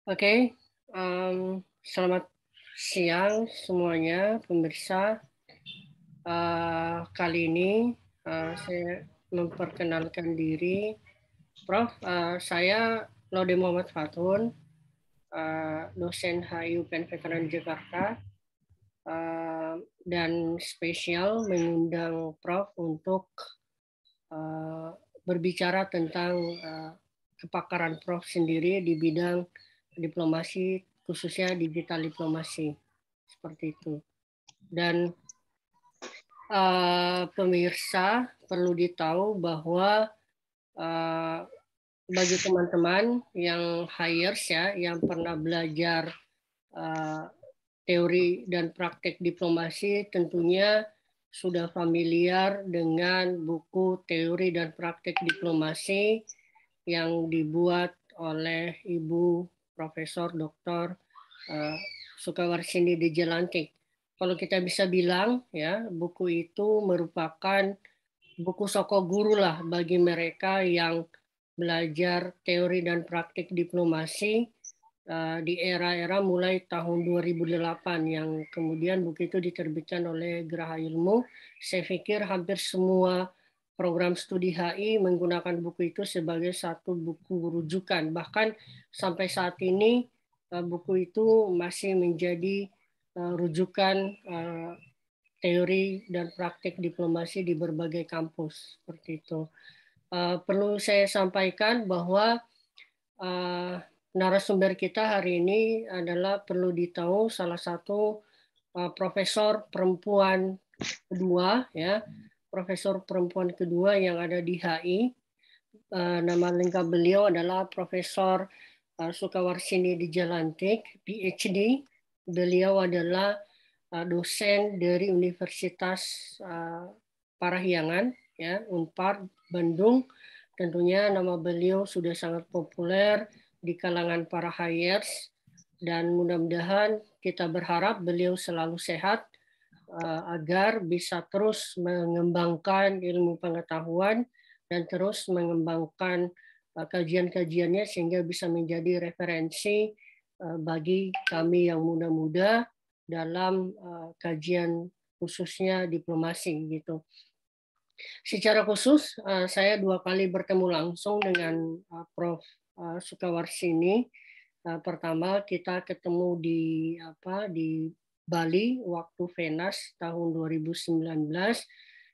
Oke, selamat siang semuanya pemirsa. Kali ini saya memperkenalkan diri, Prof. Saya Laude Muhammad Fatun, dosen HI UPN Veteran Jakarta, dan spesial mengundang Prof untuk berbicara tentang kepakaran Prof sendiri di bidang diplomasi, khususnya digital diplomasi, seperti itu. Dan pemirsa perlu ditahu bahwa bagi teman-teman yang hires ya, yang pernah belajar teori dan praktek diplomasi, tentunya sudah familiar dengan buku teori dan praktek diplomasi yang dibuat oleh Ibu Profesor Dr. Sukawarsini Dejelantik. Kalau kita bisa bilang ya, buku itu merupakan buku soko guru lah bagi mereka yang belajar teori dan praktik diplomasi di era-era mulai tahun 2008 yang kemudian buku itu diterbitkan oleh Geraha Ilmu. Saya pikir hampir semua program studi HI menggunakan buku itu sebagai satu buku rujukan. Bahkan sampai saat ini buku itu masih menjadi rujukan teori dan praktik diplomasi di berbagai kampus seperti itu. Perlu saya sampaikan bahwa narasumber kita hari ini adalah perlu ditahu salah satu profesor perempuan kedua ya, profesor perempuan kedua yang ada di HI. Nama lengkap beliau adalah Profesor Sukawarsini Dejelantik, PhD. Beliau adalah dosen dari Universitas Parahyangan, ya, Unpar, Bandung. Tentunya nama beliau sudah sangat populer di kalangan para hires dan mudah-mudahan kita berharap beliau selalu sehat agar bisa terus mengembangkan ilmu pengetahuan dan terus mengembangkan kajian-kajiannya sehingga bisa menjadi referensi bagi kami yang muda-muda dalam kajian khususnya diplomasi gitu. Secara khusus saya 2 kali bertemu langsung dengan Prof. Sukawarsini. Pertama kita ketemu di Bali waktu Venas tahun 2019.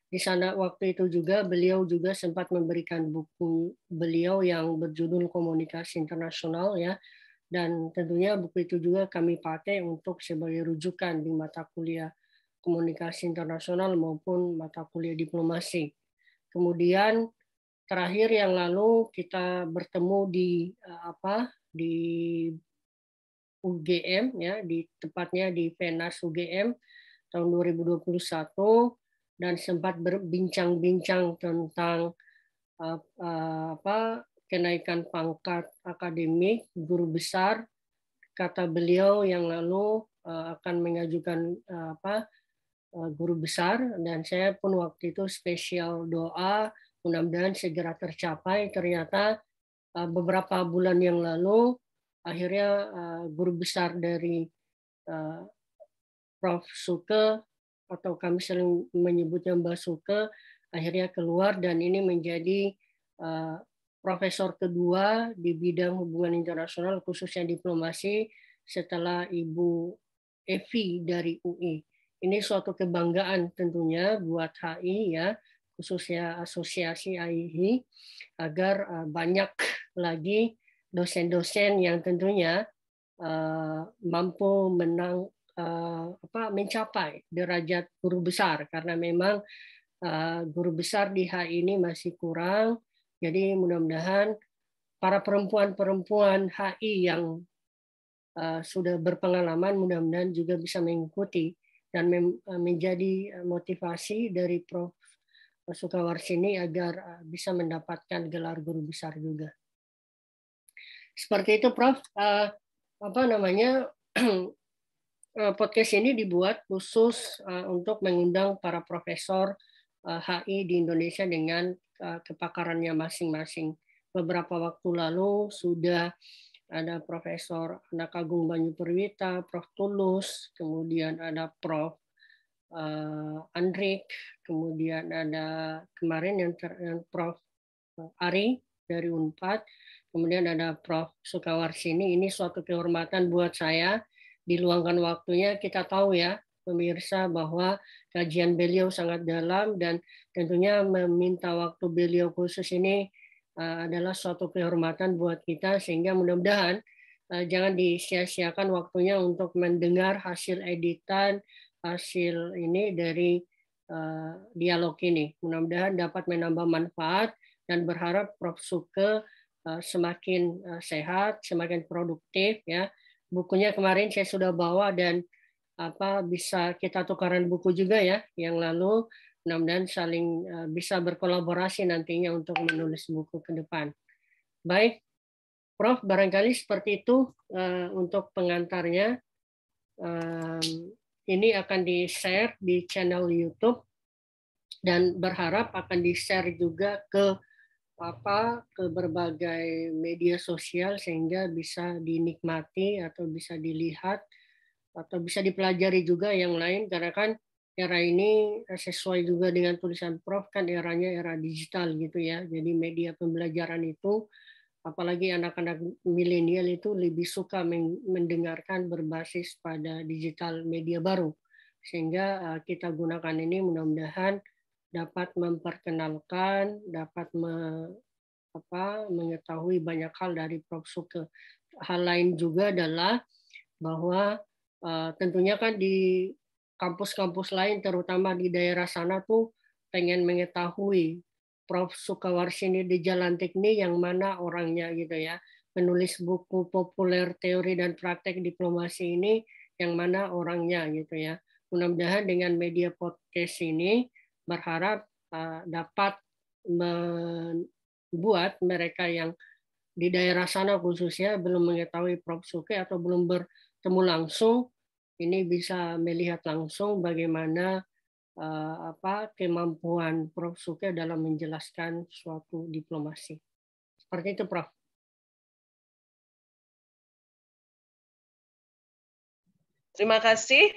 Di sana waktu itu juga beliau juga sempat memberikan buku beliau yang berjudul Komunikasi Internasional ya. Dan tentunya buku itu juga kami pakai untuk sebagai rujukan di mata kuliah komunikasi internasional maupun mata kuliah diplomasi. Kemudian terakhir yang lalu kita bertemu di UGM ya, tepatnya di Venas UGM tahun 2021 dan sempat berbincang-bincang tentang kenaikan pangkat akademik guru besar. Kata beliau yang lalu akan mengajukan guru besar dan saya pun waktu itu spesial doa mudah-mudahan segera tercapai. Ternyata beberapa bulan yang lalu akhirnya guru besar dari Prof. Suke atau kami sering menyebutnya Mbak Suke akhirnya keluar dan ini menjadi profesor kedua di bidang hubungan internasional khususnya diplomasi setelah Ibu Evi dari UI. Ini suatu kebanggaan tentunya buat HI ya, khususnya asosiasi HI agar banyak lagi dosen-dosen yang tentunya mampu mencapai derajat guru besar karena memang guru besar di HI ini masih kurang. Jadi mudah-mudahan para perempuan-perempuan HI yang sudah berpengalaman mudah-mudahan juga bisa mengikuti dan menjadi motivasi dari Prof. Sukawarsini agar bisa mendapatkan gelar guru besar juga. Seperti itu, Prof. Podcast ini dibuat khusus untuk mengundang para profesor HI di Indonesia dengan kepakarannya masing-masing. Beberapa waktu lalu sudah ada Profesor Anak Agung Banyu Perwita, Prof. Tulus, kemudian ada Prof. Andrik, kemudian ada kemarin yang Prof. Ari dari Unpad, kemudian ada Prof. Sukawarsini. Ini suatu kehormatan buat saya diluangkan waktunya. Kita tahu ya pemirsa bahwa kajian beliau sangat dalam dan tentunya meminta waktu beliau khusus ini adalah suatu kehormatan buat kita, sehingga mudah-mudahan jangan disia-siakan waktunya untuk mendengar hasil editan, hasil ini dari dialog ini. Mudah-mudahan dapat menambah manfaat dan berharap Prof. Suke semakin sehat, semakin produktif ya. Bukunya kemarin saya sudah bawa dan bisa kita tukaran buku juga ya yang lalu. Mudah-mudahan saling bisa berkolaborasi nantinya untuk menulis buku ke depan. Baik, Prof, barangkali seperti itu untuk pengantarnya. Ini akan di-share di channel YouTube dan berharap akan di-share juga ke berbagai media sosial sehingga bisa dinikmati atau bisa dilihat atau bisa dipelajari juga yang lain, karena kan era ini sesuai juga dengan tulisan Prof kan eranya era digital gitu ya. Jadi media pembelajaran itu apalagi anak-anak milenial itu lebih suka mendengarkan berbasis pada digital media baru. Sehingga kita gunakan ini mudah-mudahan dapat memperkenalkan, dapat mengetahui banyak hal dari Prof. Suke. Hal lain juga adalah bahwa tentunya kan di kampus-kampus lain, terutama di daerah sana tuh pengen mengetahui Prof. Sukawarsini di Jalantik ini yang mana orangnya gitu ya. Penulis buku populer teori dan praktek diplomasi ini yang mana orangnya gitu ya. Mudah-mudahan dengan media podcast ini berharap dapat membuat mereka yang di daerah sana khususnya belum mengetahui Prof. Suke atau belum bertemu langsung, ini bisa melihat langsung bagaimana kemampuan Prof. Suke dalam menjelaskan suatu diplomasi. Seperti itu, Prof. Terima kasih.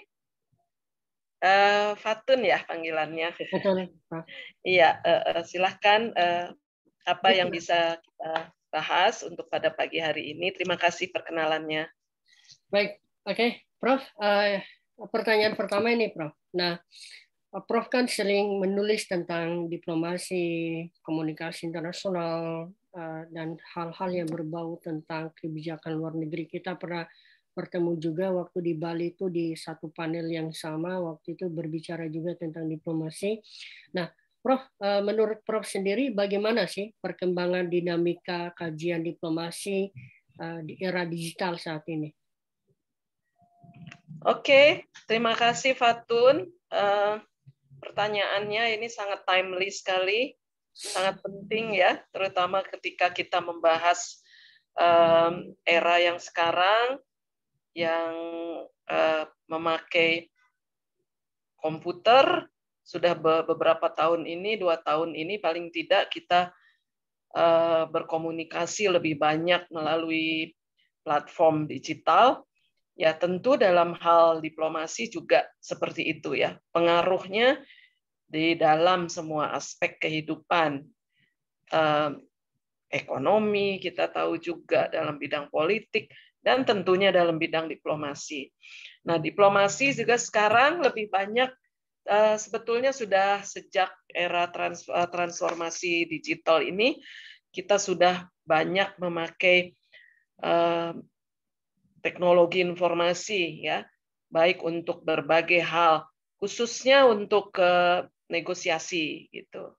Fatun ya panggilannya. Betul, Prof. Iya, silahkan apa yang bisa kita bahas untuk pada pagi hari ini. Terima kasih perkenalannya. Baik, oke, Prof. Pertanyaan pertama ini, Prof. Nah, Prof kan sering menulis tentang diplomasi, komunikasi internasional, dan hal-hal yang berbau tentang kebijakan luar negeri. Kita pernah bertemu juga waktu di Bali itu di satu panel yang sama, waktu itu berbicara juga tentang diplomasi. Nah, Prof, menurut Prof sendiri bagaimana sih perkembangan dinamika kajian diplomasi di era digital saat ini? Oke, terima kasih Fatun. Pertanyaannya ini sangat timely sekali, sangat penting ya, terutama ketika kita membahas era yang sekarang yang memakai komputer sudah beberapa tahun ini, 2 tahun ini paling tidak kita berkomunikasi lebih banyak melalui platform digital. Ya tentu dalam hal diplomasi juga seperti itu ya. Pengaruhnya di dalam semua aspek kehidupan. Ekonomi, kita tahu juga dalam bidang politik, dan tentunya dalam bidang diplomasi. Nah, diplomasi juga sekarang lebih banyak, sebetulnya sudah sejak era transformasi digital ini, kita sudah banyak memakai teknologi informasi ya, baik untuk berbagai hal, khususnya untuk negosiasi gitu.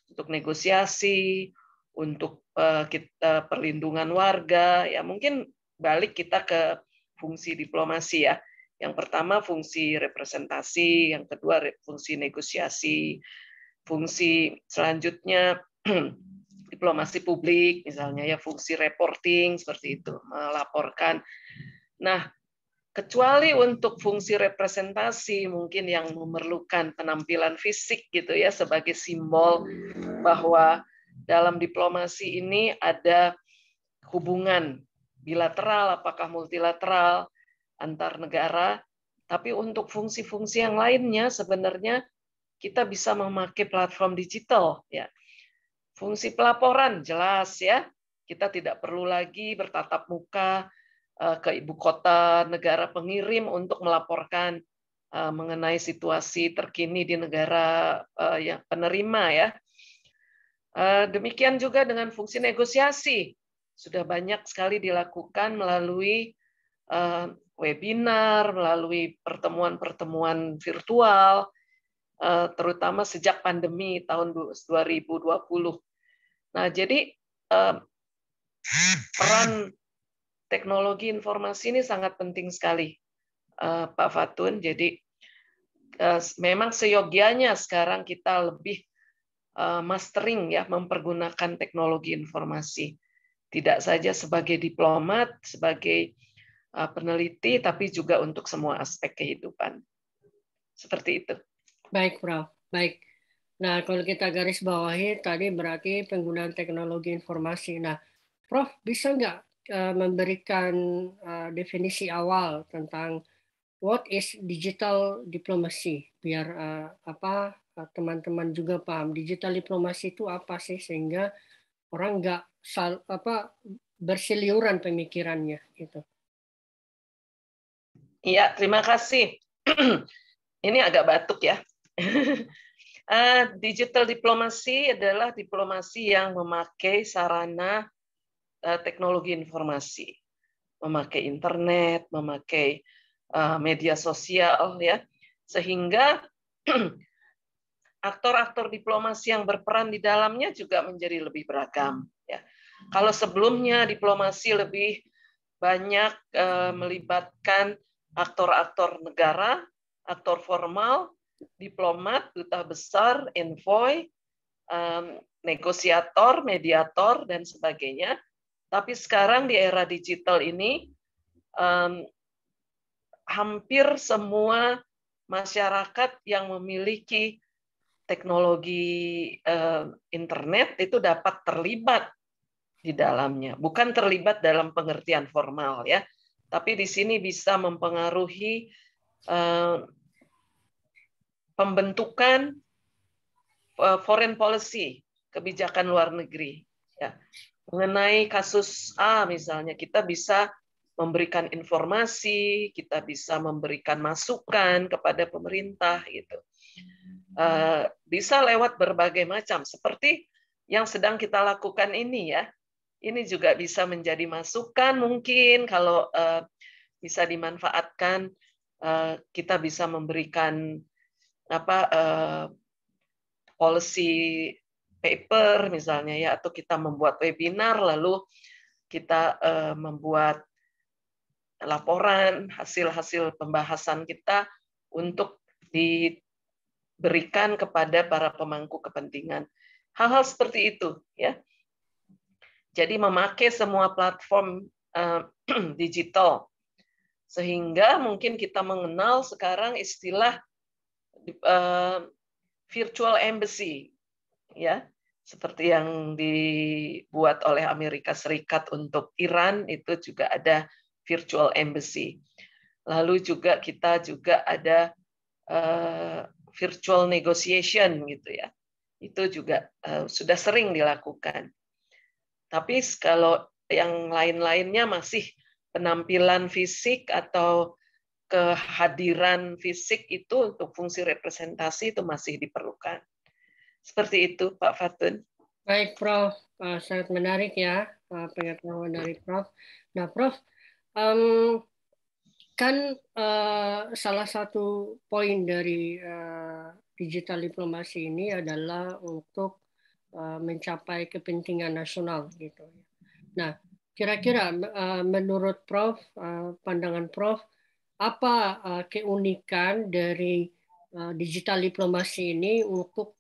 Untuk negosiasi, untuk kita perlindungan warga, ya mungkin balik kita ke fungsi diplomasi ya. Yang pertama fungsi representasi, yang kedua fungsi negosiasi, fungsi selanjutnya diplomasi publik misalnya ya, fungsi reporting seperti itu, melaporkan. Nah, kecuali untuk fungsi representasi mungkin yang memerlukan penampilan fisik gitu ya sebagai simbol bahwa dalam diplomasi ini ada hubungan bilateral, apakah multilateral, antar negara. Tapi untuk fungsi-fungsi yang lainnya sebenarnya kita bisa memakai platform digital. Ya. Fungsi pelaporan jelas ya, kita tidak perlu lagi bertatap muka ke ibu kota negara pengirim untuk melaporkan mengenai situasi terkini di negara yang penerima ya. Demikian juga dengan fungsi negosiasi, sudah banyak sekali dilakukan melalui webinar, melalui pertemuan-pertemuan virtual, terutama sejak pandemi tahun 2020. Nah, jadi peran teknologi informasi ini sangat penting sekali, Pak Fatun. Jadi memang seyogianya sekarang kita lebih mastering ya, mempergunakan teknologi informasi. Tidak saja sebagai diplomat, sebagai peneliti, tapi juga untuk semua aspek kehidupan. Seperti itu. Baik, Prof. Baik. Nah, kalau kita garis bawahi tadi berarti penggunaan teknologi informasi. Nah, Prof, bisa nggak memberikan definisi awal tentang what is digital diplomacy, biar teman-teman juga paham digital diplomasi itu apa sih, sehingga orang nggak berseliuran pemikirannya gitu. Iya, terima kasih. Ini agak batuk ya. Digital diplomasi adalah diplomasi yang memakai sarana teknologi informasi, memakai internet, memakai media sosial, ya, sehingga aktor-aktor diplomasi yang berperan di dalamnya juga menjadi lebih beragam. Ya. Kalau sebelumnya diplomasi lebih banyak melibatkan aktor-aktor negara, aktor formal, diplomat, duta besar, envoy, negosiator, mediator, dan sebagainya. Tapi sekarang di era digital ini, hampir semua masyarakat yang memiliki teknologi internet itu dapat terlibat di dalamnya. Bukan terlibat dalam pengertian formal ya, tapi di sini bisa mempengaruhi pembentukan foreign policy, kebijakan luar negeri. Ya. Mengenai kasus A misalnya, kita bisa memberikan informasi, kita bisa memberikan masukan kepada pemerintah gitu. Bisa lewat berbagai macam, seperti yang sedang kita lakukan ini ya. Ini juga bisa menjadi masukan mungkin kalau bisa dimanfaatkan, kita bisa memberikan policy paper misalnya ya, atau kita membuat webinar lalu kita membuat laporan hasil-hasil pembahasan kita untuk diberikan kepada para pemangku kepentingan. Hal-hal seperti itu ya. Jadi memakai semua platform digital sehingga mungkin kita mengenal sekarang istilah virtual embassy ya, seperti yang dibuat oleh Amerika Serikat untuk Iran, itu juga ada virtual embassy. Lalu juga kita juga ada virtual negotiation gitu ya. Itu juga sudah sering dilakukan. Tapi kalau yang lain-lainnya masih penampilan fisik atau kehadiran fisik itu untuk fungsi representasi itu masih diperlukan. Seperti itu, Pak Fatun. Baik, Prof. Sangat menarik ya pengetahuan dari Prof. Nah, Prof, kan salah satu poin dari digital diplomasi ini adalah untuk mencapai kepentingan nasional gitu. Nah, kira-kira menurut Prof, pandangan Prof, apa keunikan dari digital diplomasi ini untuk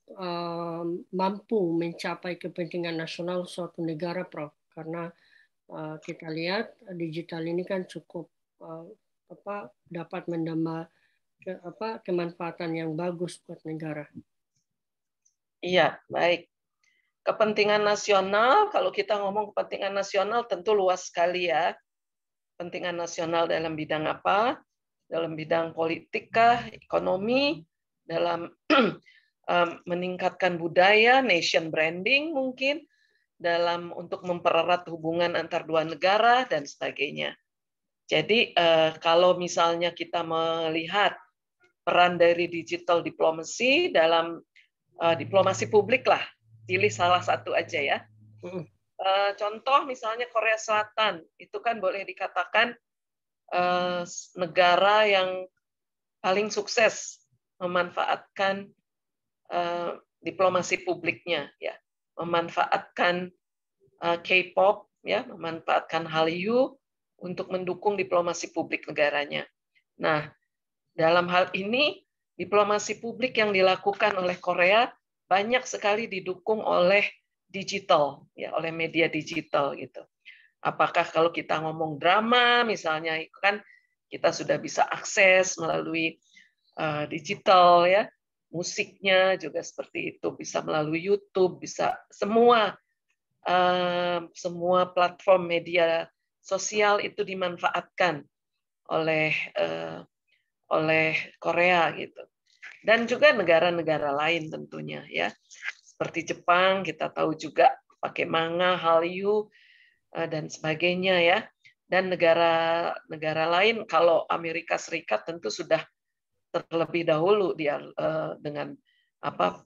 mampu mencapai kepentingan nasional suatu negara, Prof? Karena kita lihat digital ini kan cukup dapat menambah kemanfaatan yang bagus buat negara. Iya, baik. Kepentingan nasional, kalau kita ngomong kepentingan nasional tentu luas sekali ya. kepentingan nasional dalam bidang apa? Dalam bidang politik kah, ekonomi, dalam meningkatkan budaya, nation branding mungkin, dalam untuk mempererat hubungan antar dua negara dan sebagainya. Jadi kalau misalnya kita melihat peran dari digital diplomacy dalam diplomasi publik lah, pilih salah satu aja ya. Contoh misalnya Korea Selatan, itu kan boleh dikatakan negara yang paling sukses memanfaatkan diplomasi publiknya, ya, memanfaatkan K-pop, ya, memanfaatkan Hallyu untuk mendukung diplomasi publik negaranya. Nah, dalam hal ini diplomasi publik yang dilakukan oleh Korea banyak sekali didukung oleh digital, ya, oleh media digital gitu. Apakah kalau kita ngomong drama misalnya, itu kan kita sudah bisa akses melalui digital, ya, musiknya juga seperti itu, bisa melalui YouTube, bisa semua platform media sosial itu dimanfaatkan oleh Korea gitu. Dan juga negara-negara lain tentunya, ya. Seperti Jepang, kita tahu juga pakai manga, Hallyu, dan sebagainya, ya. Dan negara-negara lain, kalau Amerika Serikat tentu sudah terlebih dahulu dia dengan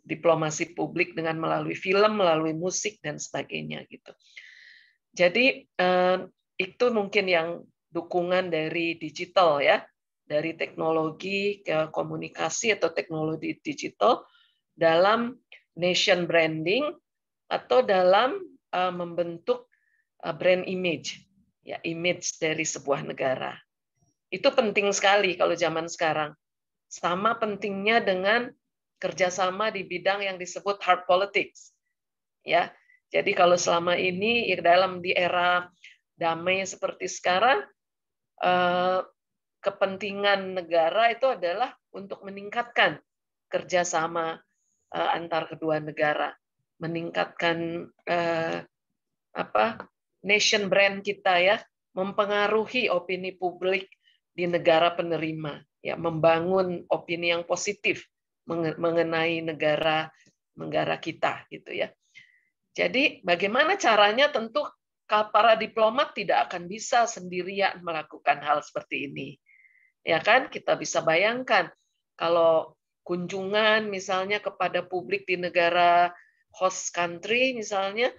diplomasi publik dengan melalui film, melalui musik dan sebagainya gitu. Jadi itu mungkin yang dukungan dari digital, ya, dari teknologi ke komunikasi atau teknologi digital dalam nation branding atau dalam membentuk brand image, ya, image dari sebuah negara. Itu penting sekali kalau zaman sekarang. Sama pentingnya dengan kerjasama di bidang yang disebut hard politics, ya. Jadi kalau selama ini di era damai seperti sekarang, kepentingan negara itu adalah untuk meningkatkan kerjasama antar kedua negara, meningkatkan nation brand kita, ya, mempengaruhi opini publik di negara penerima, ya, membangun opini yang positif mengenai negara kita gitu, ya. Jadi bagaimana caranya, tentu para diplomat tidak akan bisa sendirian melakukan hal seperti ini. Ya kan, kita bisa bayangkan kalau kunjungan misalnya kepada publik di negara host country misalnya,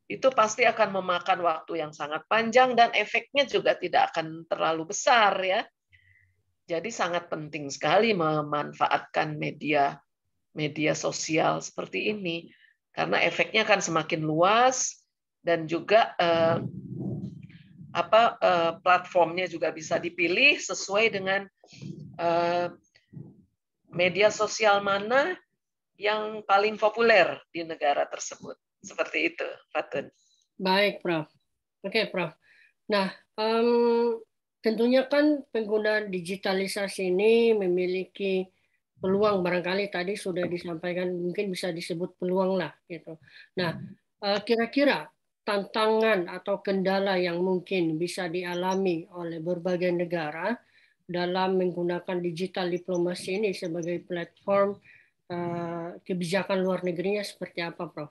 itu pasti akan memakan waktu yang sangat panjang dan efeknya juga tidak akan terlalu besar, ya. Jadi sangat penting sekali memanfaatkan media sosial seperti ini karena efeknya akan semakin luas dan juga platformnya juga bisa dipilih sesuai dengan media sosial mana yang paling populer di negara tersebut. Seperti itu, Fatun. Baik, Prof. Oke, Prof. Nah, tentunya kan penggunaan digitalisasi ini memiliki peluang, barangkali tadi sudah disampaikan, mungkin bisa disebut peluang lah gitu. Nah, kira-kira tantangan atau kendala yang mungkin bisa dialami oleh berbagai negara dalam menggunakan digital diplomasi ini sebagai platform kebijakan luar negerinya seperti apa, Prof?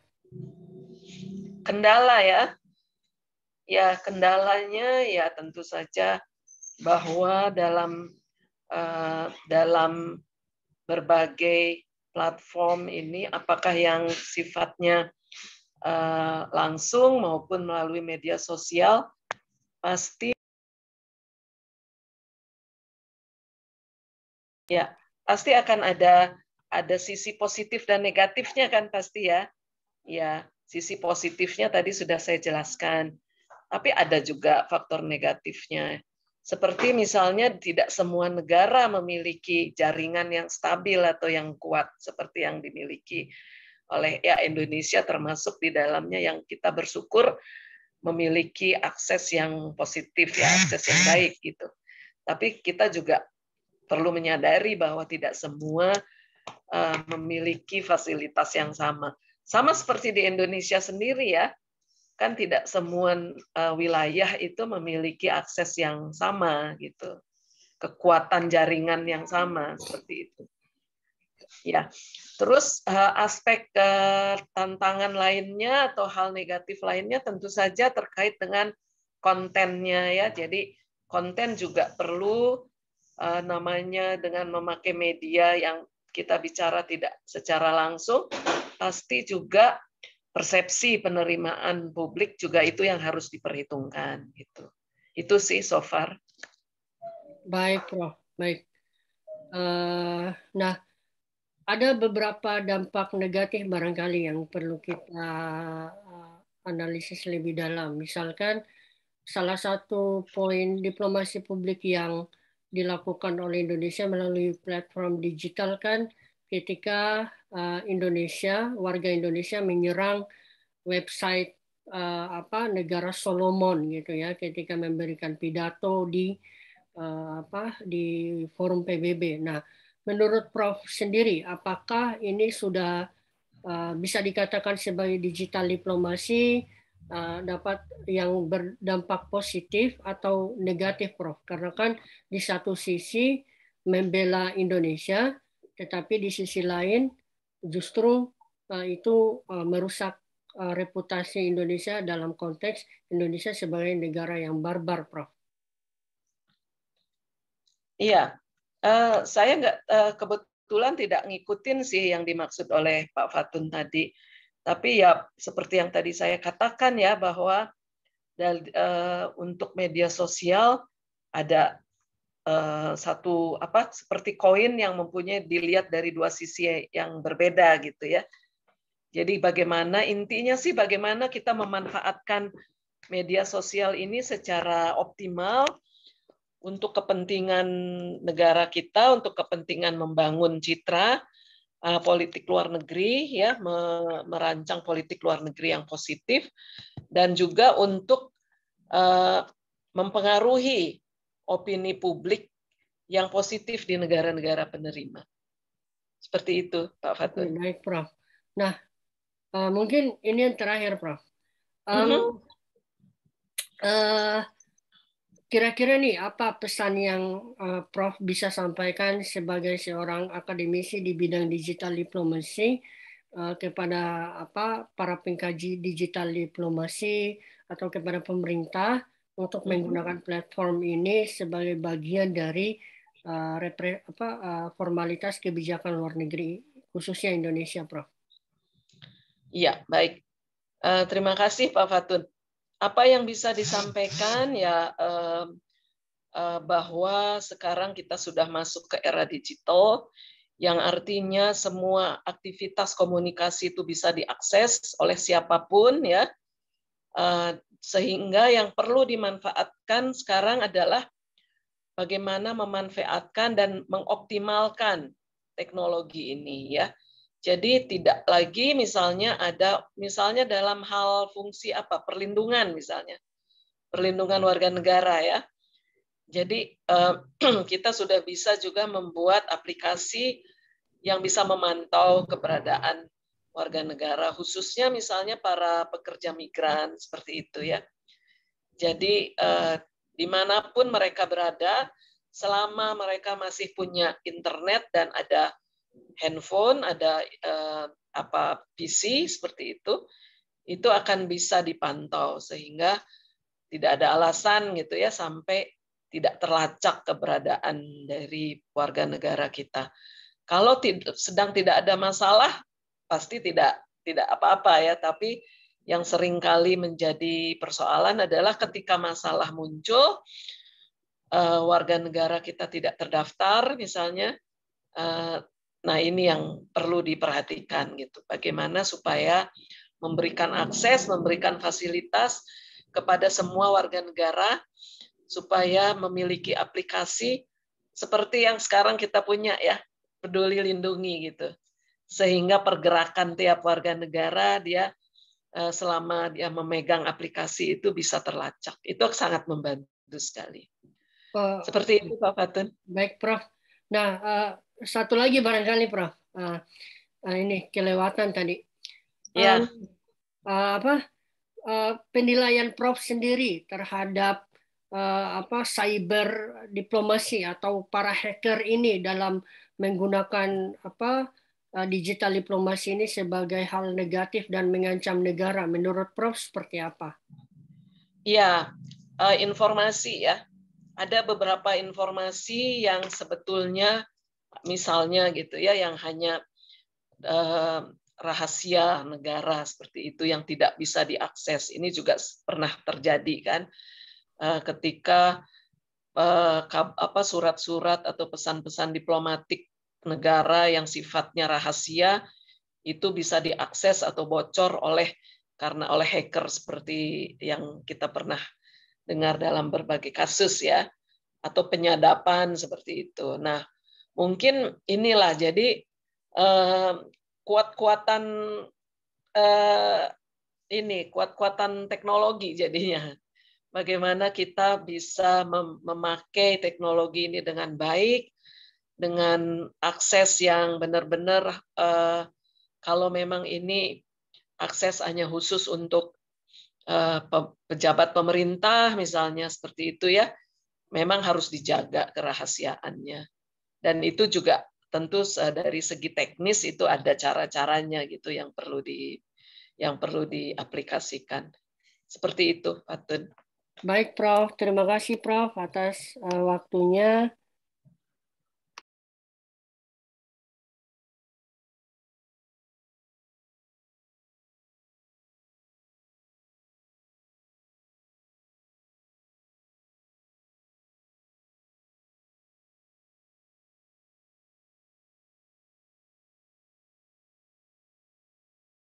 Kendala, ya. Ya, kendalanya ya tentu saja bahwa dalam berbagai platform ini, apakah yang sifatnya langsung maupun melalui media sosial, pasti akan ada sisi positif dan negatifnya kan pasti, ya. Ya, sisi positifnya tadi sudah saya jelaskan. Tapi ada juga faktor negatifnya. Seperti misalnya tidak semua negara memiliki jaringan yang stabil atau yang kuat seperti yang dimiliki oleh Indonesia, termasuk di dalamnya yang kita bersyukur memiliki akses yang positif, ya, akses yang baik gitu. Tapi kita juga perlu menyadari bahwa tidak semua memiliki fasilitas yang sama. Sama seperti di Indonesia sendiri, ya. kan tidak semua wilayah itu memiliki akses yang sama gitu, kekuatan jaringan yang sama seperti itu. Ya, terus aspek tantangan lainnya atau hal negatif lainnya tentu saja terkait dengan kontennya ya. Jadi konten juga perlu namanya dengan memakai media yang kita bicara tidak secara langsung, pasti juga persepsi penerimaan publik juga itu yang harus diperhitungkan gitu. Itu sih so far. Baik, Prof. Baik. Nah, ada beberapa dampak negatif barangkali yang perlu kita analisis lebih dalam. Misalkan salah satu poin diplomasi publik yang dilakukan oleh Indonesia melalui platform digital kan ketika warga Indonesia menyerang website negara Solomon gitu ya ketika memberikan pidato di forum PBB. Nah, menurut Prof sendiri, apakah ini sudah bisa dikatakan sebagai digital diplomasi dapat yang berdampak positif atau negatif, Prof? Karena kan di satu sisi membela Indonesia, tetapi di sisi lain justru itu merusak reputasi Indonesia dalam konteks Indonesia sebagai negara yang barbar, Prof. Iya, saya nggak kebetulan tidak ngikutin sih yang dimaksud oleh Pak Fatun tadi. Tapi ya seperti yang tadi saya katakan ya bahwa untuk media sosial ada satu seperti koin yang mempunyai dilihat dari dua sisi yang berbeda gitu ya. Jadi intinya sih bagaimana kita memanfaatkan media sosial ini secara optimal untuk kepentingan negara kita, untuk kepentingan membangun citra politik luar negeri, ya, merancang politik luar negeri yang positif, dan juga untuk mempengaruhi opini publik yang positif di negara-negara penerima. Seperti itu, Pak Fatun. Baik, Prof. Nah, mungkin ini yang terakhir, Prof. Kira-kira nih apa pesan yang Prof bisa sampaikan sebagai seorang akademisi di bidang digital diplomasi kepada para pengkaji digital diplomasi atau kepada pemerintah untuk menggunakan platform ini sebagai bagian dari formalitas kebijakan luar negeri khususnya Indonesia, Prof. Iya, baik. Terima kasih Pak Fatun. Apa yang bisa disampaikan ya bahwa sekarang kita sudah masuk ke era digital yang artinya semua aktivitas komunikasi itu bisa diakses oleh siapapun ya. Sehingga yang perlu dimanfaatkan sekarang adalah bagaimana memanfaatkan dan mengoptimalkan teknologi ini ya. Jadi tidak lagi misalnya dalam hal fungsi perlindungan misalnya. Perlindungan warga negara ya. Jadi kita sudah bisa juga membuat aplikasi yang bisa memantau keberadaan warga negara, khususnya misalnya para pekerja migran seperti itu ya. Jadi dimanapun mereka berada, selama mereka masih punya internet dan ada handphone, ada PC seperti itu akan bisa dipantau sehingga tidak ada alasan gitu ya sampai tidak terlacak keberadaan dari warga negara kita. Kalau sedang tidak ada masalah, pasti tidak apa-apa ya. Tapi yang sering kali menjadi persoalan adalah ketika masalah muncul, warga negara kita tidak terdaftar, misalnya. Nah ini yang perlu diperhatikan gitu. Bagaimana supaya memberikan akses, memberikan fasilitas kepada semua warga negara supaya memiliki aplikasi seperti yang sekarang kita punya ya, Peduli Lindungi gitu. Sehingga pergerakan tiap warga negara dia selama dia memegang aplikasi itu bisa terlacak. Itu sangat membantu sekali. Seperti itu Pak Fatun. Baik Prof. Nah, satu lagi barangkali Prof. Ini kelewatan tadi. Ya. penilaian Prof sendiri terhadap cyber diplomasi atau para hacker ini dalam menggunakan digital diplomasi ini sebagai hal negatif dan mengancam negara. Menurut Prof seperti apa? Ya, informasi ya. Ada beberapa informasi yang sebetulnya misalnya gitu ya yang hanya rahasia negara seperti itu yang tidak bisa diakses. Ini juga pernah terjadi kan ketika surat-surat atau pesan-pesan diplomatik negara yang sifatnya rahasia itu bisa diakses atau bocor oleh hacker seperti yang kita pernah dengar dalam berbagai kasus ya, atau penyadapan seperti itu. Nah, mungkin inilah jadi kuat-kuatan kuat-kuatan teknologi jadinya. Bagaimana kita bisa memakai teknologi ini dengan baik, dengan akses yang benar-benar kalau memang ini akses hanya khusus untuk pejabat pemerintah misalnya seperti itu ya, memang harus dijaga kerahasiaannya. Dan itu juga tentu dari segi teknis itu ada cara-caranya gitu yang perlu diaplikasikan. Seperti itu, Pak Tun. Baik, Prof. Terima kasih, Prof, atas waktunya.